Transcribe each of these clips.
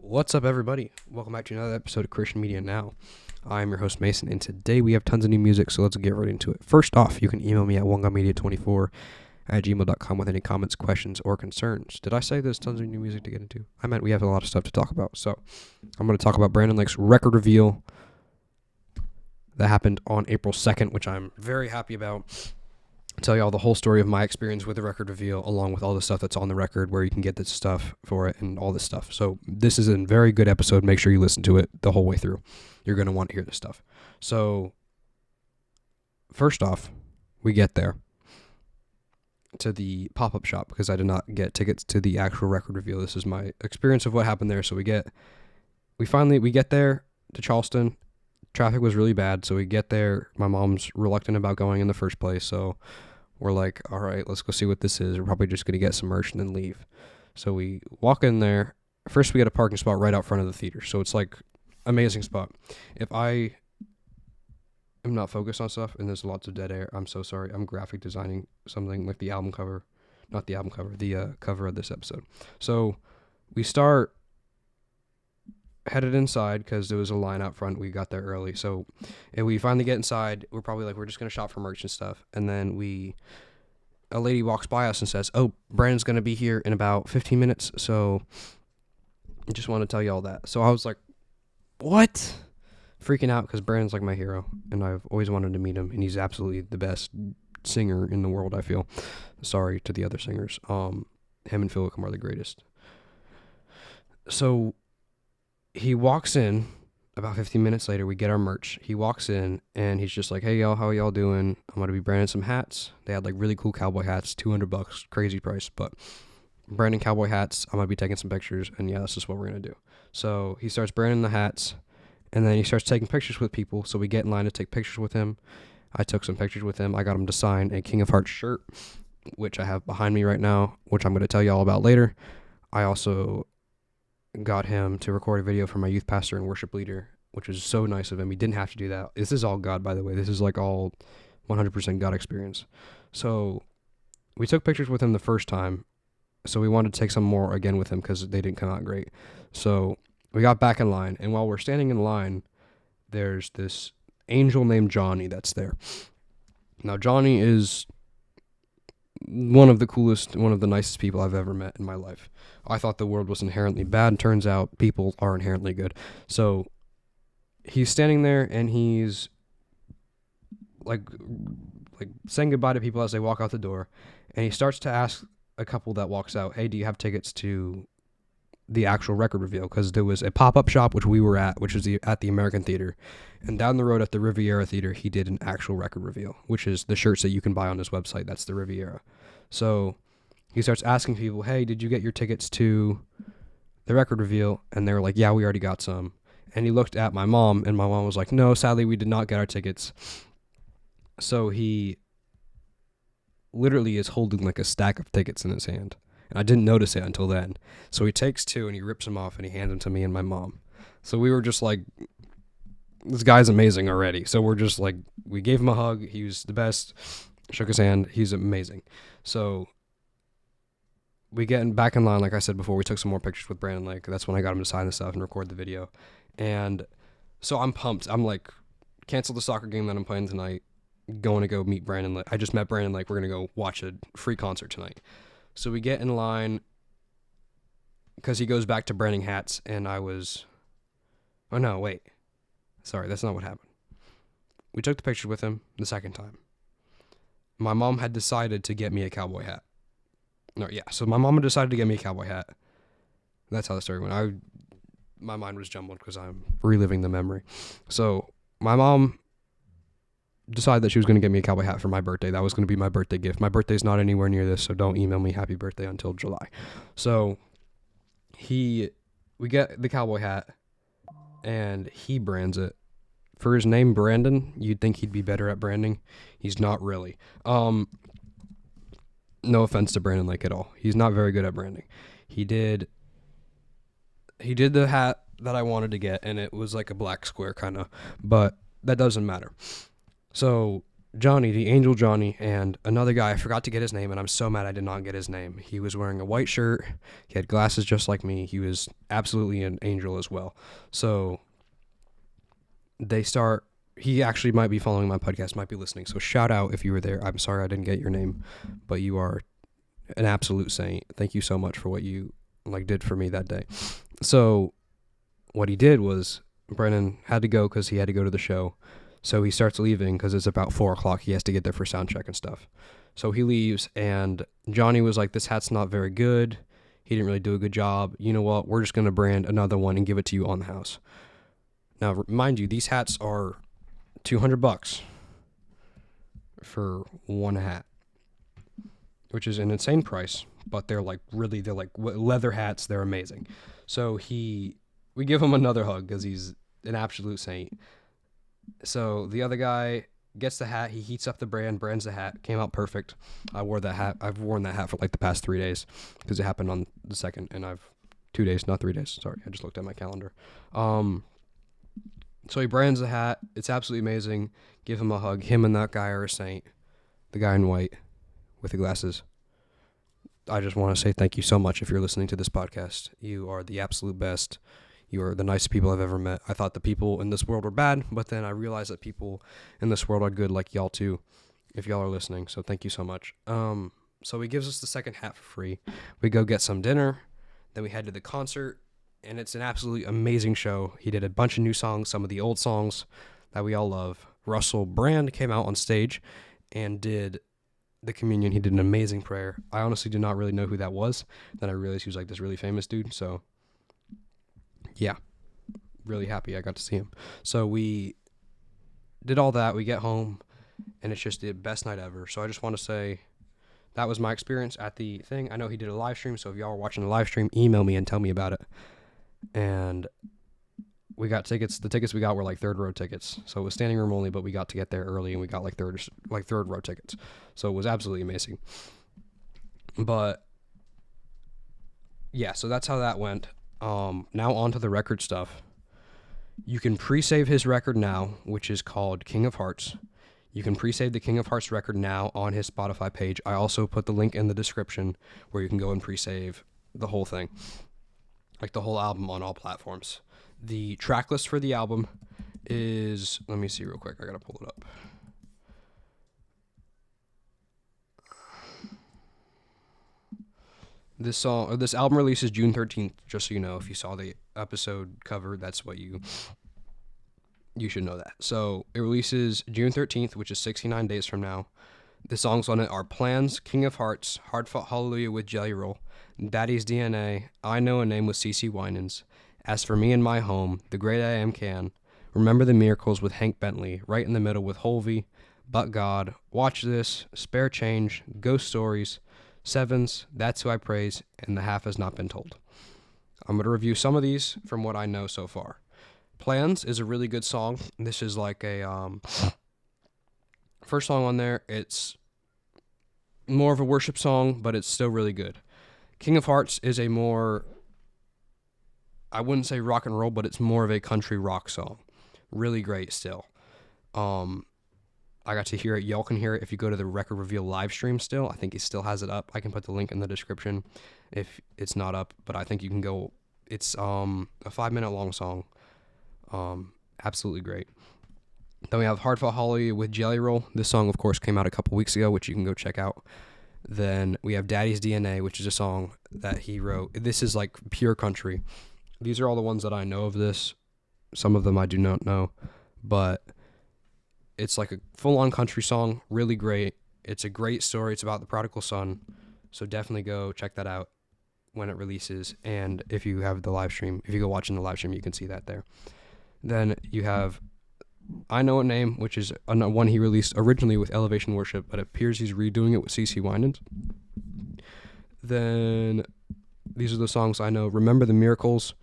What's up, everybody? Welcome back to another episode of Christian Media Now. I'm your host, Mason, and today we have tons of new music, so let's get right into it. First off, you can email me at oneguymedia24@gmail.com with any comments, questions, or concerns. Did I say there's tons of new music to get into? I meant we have a lot of stuff to talk about. So I'm going to talk about Brandon Lake's record reveal that happened on April 2nd, which I'm very happy about. Tell you all the whole story of my experience with the record reveal, along with all the stuff that's on the record, where you can get this stuff for it and all this stuff. So this is a very good episode. Make sure you listen to it the whole way through. You're going to want to hear this stuff. So first off, we get there to the pop-up shop because I did not get tickets to the actual record reveal. This is my experience of what happened there. So we get there to Charleston. Traffic was really bad, so we get there. My mom's reluctant about going in the first place, so we're like, all right, let's go see what this is. We're probably just going to get some merch and then leave. So we walk in there. First, we get a parking spot right out front of the theater, so it's like amazing spot. If I am not focused on stuff and there's lots of dead air, I'm so sorry. I'm graphic designing something like the album cover, not the album cover, the cover of this episode. So we start headed inside because there was a line out front. We got there early, so and we finally get inside. We're probably like, we're just gonna shop for merch and stuff, and then a lady walks by us and says, "Oh, Brandon's gonna be here in about 15 minutes, so I just want to tell you all that." So I was like, what? Freaking out because Brandon's like my hero, and I've always wanted to meet him, and he's absolutely the best singer in the world, I feel. Sorry to the other singers. Him and Phil Wickham are the greatest. So he walks in about 15 minutes later. We get our merch. He walks in and he's just like, "Hey y'all, how y'all doing? I'm going to be branding some hats." They had like really cool cowboy hats, $200, crazy price, but branding cowboy hats. I'm going to be taking some pictures, and yeah, that's just what we're going to do. So he starts branding the hats, and then he starts taking pictures with people. So we get in line to take pictures with him. I took some pictures with him. I got him to sign a King of Hearts shirt, which I have behind me right now, which I'm going to tell y'all about later. I also got him to record a video for my youth pastor and worship leader, which was so nice of him. He didn't have to do that. This is all God, by the way. This is like all 100% God experience. So we took pictures with him the first time, so we wanted to take some more again with him because they didn't come out great. So we got back in line, and while we're standing in line, there's this angel named Johnny that's there. Now, Johnny is one of the coolest, one of the nicest people I've ever met in my life. I thought the world was inherently bad. Turns out people are inherently good. So he's standing there and he's like saying goodbye to people as they walk out the door. And he starts to ask a couple that walks out, "Hey, do you have tickets to the actual record reveal?" Because there was a pop-up shop, which we were at, which was at the American Theater. And down the road at the Riviera Theater, he did an actual record reveal, which is the shirts that you can buy on his website. That's the Riviera. So he starts asking people, "Hey, did you get your tickets to the record reveal?" And they were like, "Yeah, we already got some." And he looked at my mom, and my mom was like, "No, sadly, we did not get our tickets." So he literally is holding like a stack of tickets in his hand. And I didn't notice it until then. So he takes two and he rips them off and he hands them to me and my mom. So we were just like, this guy's amazing already. So we're just like, we gave him a hug. He was the best. Shook his hand. He's amazing. So we get back in line. Like I said before, we took some more pictures with Brandon Lake. That's when I got him to sign the stuff and record the video. And so I'm pumped. I'm like, cancel the soccer game that I'm playing tonight. Going to go meet Brandon Lake. I just met Brandon Lake. We're going to go watch a free concert tonight. So we get in line because he goes back to branding hats, and oh no, wait. Sorry, that's not what happened. We took the picture with him the second time. My mom had decided to get me a cowboy hat. So my mom had decided to get me a cowboy hat. That's how the story went. My mind was jumbled because I'm reliving the memory. So my mom decided that she was going to get me a cowboy hat for my birthday. That was going to be my birthday gift. My birthday's not anywhere near this, so don't email me happy birthday until July. So we get the cowboy hat, and he brands it. For his name, Brandon, you'd think he'd be better at branding. He's not really. No offense to Brandon Lake at all. He's not very good at branding. He did the hat that I wanted to get, and it was like a black square kind of, but that doesn't matter. So Johnny, the Angel Johnny, and another guy. I forgot to get his name, and I'm so mad I did not get his name. He was wearing a white shirt. He had glasses just like me. He was absolutely an angel as well. So they start. He actually might be following my podcast, might be listening. So shout out if you were there. I'm sorry I didn't get your name, but you are an absolute saint. Thank you so much for what you did for me that day. So what he did was Brennan had to go because he had to go to the show. So he starts leaving because it's about 4 o'clock. He has to get there for sound check and stuff. So he leaves, and Johnny was like, this hat's not very good. He didn't really do a good job. You know what? We're just going to brand another one and give it to you on the house. Now, mind you, these hats are $200 for one hat, which is an insane price, but they're like leather hats. They're amazing. So we give him another hug because he's an absolute saint. So the other guy gets the hat. He heats up the brands the hat. Came out perfect. I wore that hat. I've worn that hat for like the past 3 days because it happened on the 2nd, and I've 2 days, not 3 days. Sorry, I just looked at my calendar. So he brands the hat. It's absolutely amazing. Give him a hug. Him and that guy are a saint. The guy in white with the glasses. I just want to say thank you so much if you're listening to this podcast. You are the absolute best. You are the nicest people I've ever met. I thought the people in this world were bad, but then I realized that people in this world are good, like y'all too, if y'all are listening. So thank you so much. So he gives us the second hat for free. We go get some dinner. Then we head to the concert, and it's an absolutely amazing show. He did a bunch of new songs, some of the old songs that we all love. Russell Brand came out on stage and did the communion. He did an amazing prayer. I honestly did not really know who that was. Then I realized he was like this really famous dude. So yeah, really happy I got to see him. So we did all that. We get home, and it's just the best night ever. So I just want to say that was my experience at the thing. I know he did a live stream, so if y'all are watching the live stream, email me and tell me about it. And we got tickets. The tickets we got were like third row tickets. So it was standing room only, but we got to get there early, and we got like third row tickets. So it was absolutely amazing. But yeah, so that's how that went. Now on to the record stuff. You can pre-save his record now, which is called King of Hearts. You can pre-save the King of Hearts record now on his Spotify page. I also put the link in the description where you can go and pre-save the whole thing, like the whole album on all platforms. The track list for the album is, let me see real quick. I gotta pull it up. This album releases June 13th, just so you know. If you saw the episode cover, that's what you should know that. So it releases June 13th, which is 69 days from now. The songs on it are Plans, King of Hearts, Hard Fought Hallelujah with Jelly Roll, Daddy's DNA, I Know a Name with CeCe Winans, As for Me and My Home, The Great I Am Can, Remember the Miracles with Hank Bentley, Right in the Middle with Holvey, But God, Watch This, Spare Change, Ghost Stories, Sevens, That's Who I Praise, and The Half Has Not Been Told. I'm going to review some of these from what I know so far. Plans is a really good song. This is like a first song on there. It's more of a worship song, but it's still really good. King of Hearts is a more, I wouldn't say rock and roll, but it's more of a country rock song. Really great still. I got to hear it. Y'all can hear it if you go to the Record Reveal live stream still. I think he still has it up. I can put the link in the description if it's not up, but I think you can go. It's a 5-minute long song. Absolutely great. Then we have Hard Fought Hallelujah with Jelly Roll. This song, of course, came out a couple weeks ago, which you can go check out. Then we have Daddy's DNA, which is a song that he wrote. This is like pure country. These are all the ones that I know of this. Some of them I do not know, but it's like a full-on country song. Really great. It's a great story. It's about the prodigal son. So definitely go check that out when it releases. And if you have the live stream, if you go watching the live stream, you can see that there. Then you have I Know a Name, which is one he released originally with Elevation Worship, but it appears he's redoing it with CeCe Winans. Then these are the songs I know. Remember the Miracles.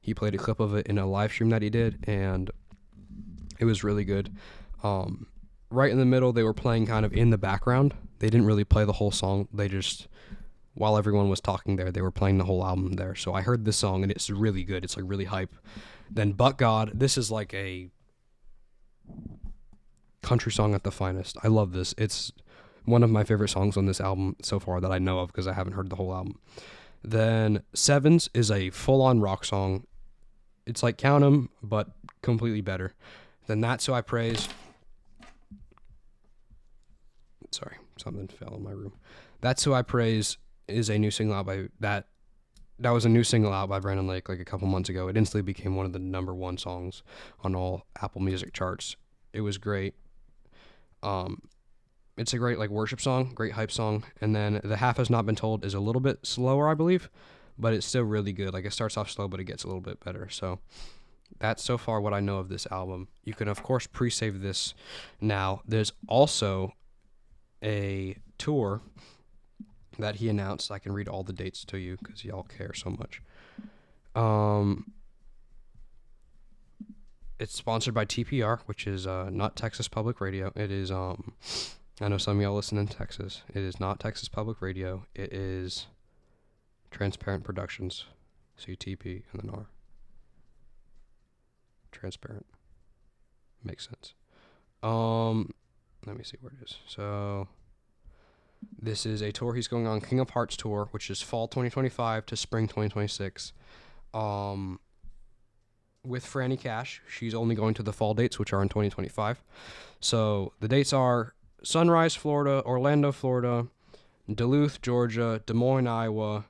He played a clip of it in a live stream that he did, and it was really good. Right in the middle, they were playing kind of in the background. They didn't really play the whole song. They just, while everyone was talking there, they were playing the whole album there. So I heard this song, and it's really good. It's like really hype. Then But God, this is like a country song at the finest. I love this. It's one of my favorite songs on this album so far that I know of because I haven't heard the whole album. Then Sevens is a full-on rock song. It's like Count 'Em, but completely better. Then That's Who I Praise. Sorry, something fell in my room. That's Who I Praise is a new single out by that was a new single out by Brandon Lake like a couple months ago. It instantly became one of the number one songs on all Apple Music charts. It was great. It's a great like worship song, great hype song. And then The Half Has Not Been Told is a little bit slower, I believe, but it's still really good. Like it starts off slow, but it gets a little bit better. So that's so far what I know of this album. You can of course pre-save this now. There's also a tour that he announced. I can read all the dates to you because y'all care so much. It's sponsored by TPR, which is not Texas Public Radio. It is I know some of y'all listen in Texas. It is not Texas Public Radio. It is Transparent Productions, CTP and then R. Transparent. Makes sense. Let me see where it is. So this is a tour he's going on, King of Hearts tour, which is fall 2025 to spring 2026. With Franny Cash. She's only going to the fall dates, which are in 2025. So the dates are Sunrise, Florida, Orlando, Florida, Duluth, Georgia, Des Moines, Iowa,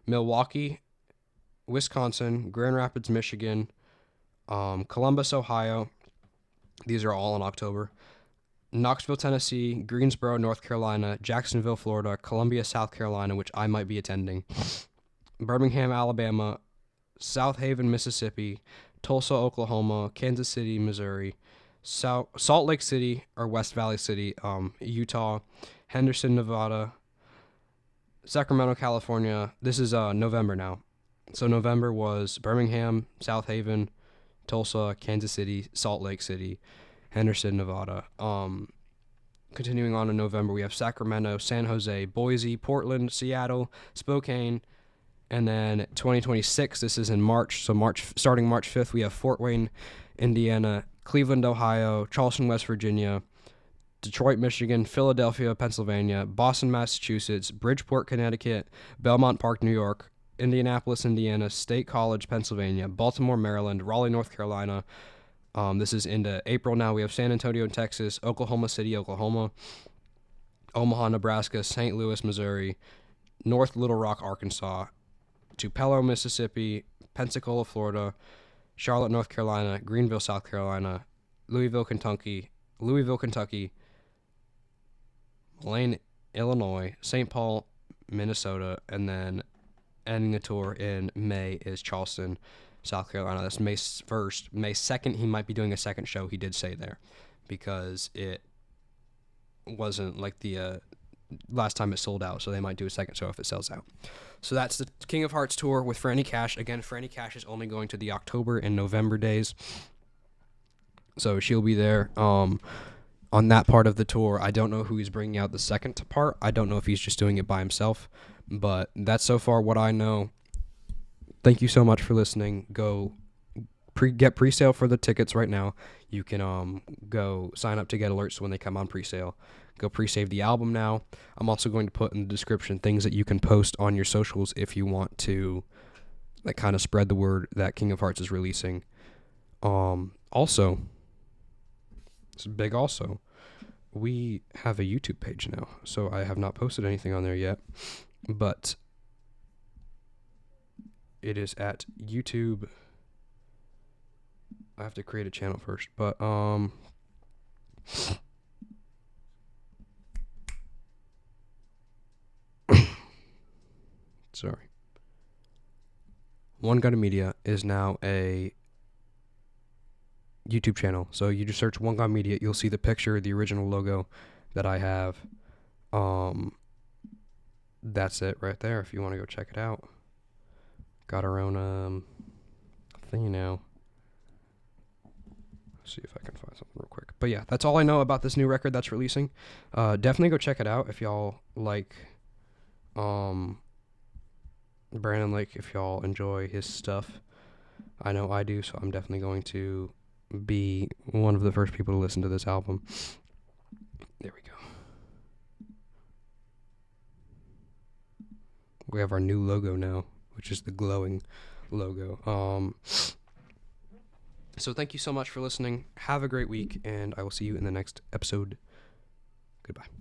Milwaukee, Wisconsin, Grand Rapids, Michigan, Columbus, Ohio. These are all in October. Knoxville, Tennessee, Greensboro, North Carolina, Jacksonville, Florida, Columbia, South Carolina, which I might be attending, Birmingham, Alabama, South Haven, Mississippi, Tulsa, Oklahoma, Kansas City, Missouri, Salt Lake City, or West Valley City, Utah, Henderson, Nevada, Sacramento, California. This is November now. So November was Birmingham, South Haven, Tulsa, Kansas City, Salt Lake City, Henderson, Nevada. Continuing on in November, we have Sacramento, San Jose, Boise, Portland, Seattle, Spokane, and then 2026, this is in March. So starting March 5th, we have Fort Wayne, Indiana, Cleveland, Ohio, Charleston, West Virginia, Detroit, Michigan, Philadelphia, Pennsylvania, Boston, Massachusetts, Bridgeport, Connecticut, Belmont Park, New York, Indianapolis, Indiana, State College, Pennsylvania, Baltimore, Maryland, Raleigh, North Carolina. This is into April now. We have San Antonio, Texas, Oklahoma City, Oklahoma, Omaha, Nebraska, St. Louis, Missouri, North Little Rock, Arkansas, Tupelo, Mississippi, Pensacola, Florida, Charlotte, North Carolina, Greenville, South Carolina, Louisville, Kentucky, Moline, Illinois, St. Paul, Minnesota, and then ending the tour in May is Charleston, South Carolina. That's May 1st. May 2nd, he might be doing a second show, he did say there, because it wasn't like the last time it sold out, so they might do a second show if it sells out. So that's the King of Hearts tour with Franny Cash. Again, Franny Cash is only going to the October and November days, so she'll be there on that part of the tour. I don't know who he's bringing out the second part. I don't know if he's just doing it by himself, but that's so far what I know. Thank you so much for listening. Go get pre-sale for the tickets right now. You can go sign up to get alerts when they come on pre-sale. Go pre-save the album now. I'm also going to put in the description things that you can post on your socials if you want to like kind of spread the word that King of Hearts is releasing. Also, it's big also, we have a YouTube page now. So I have not posted anything on there yet, but it is at YouTube. I have to create a channel first, but sorry. One Gunna Media is now a YouTube channel. So you just search One Gunna Media, you'll see the picture, the original logo that I have. That's it right there if you want to go check it out. Got our own thing now. See if I can find something real quick. But yeah, that's all I know about this new record that's releasing. Definitely go check it out if y'all like Brandon Lake, if y'all enjoy his stuff. I know I do, so I'm definitely going to be one of the first people to listen to this album. There we go. We have our new logo now, which is the glowing logo. So thank you so much for listening. Have a great week, and I will see you in the next episode. Goodbye.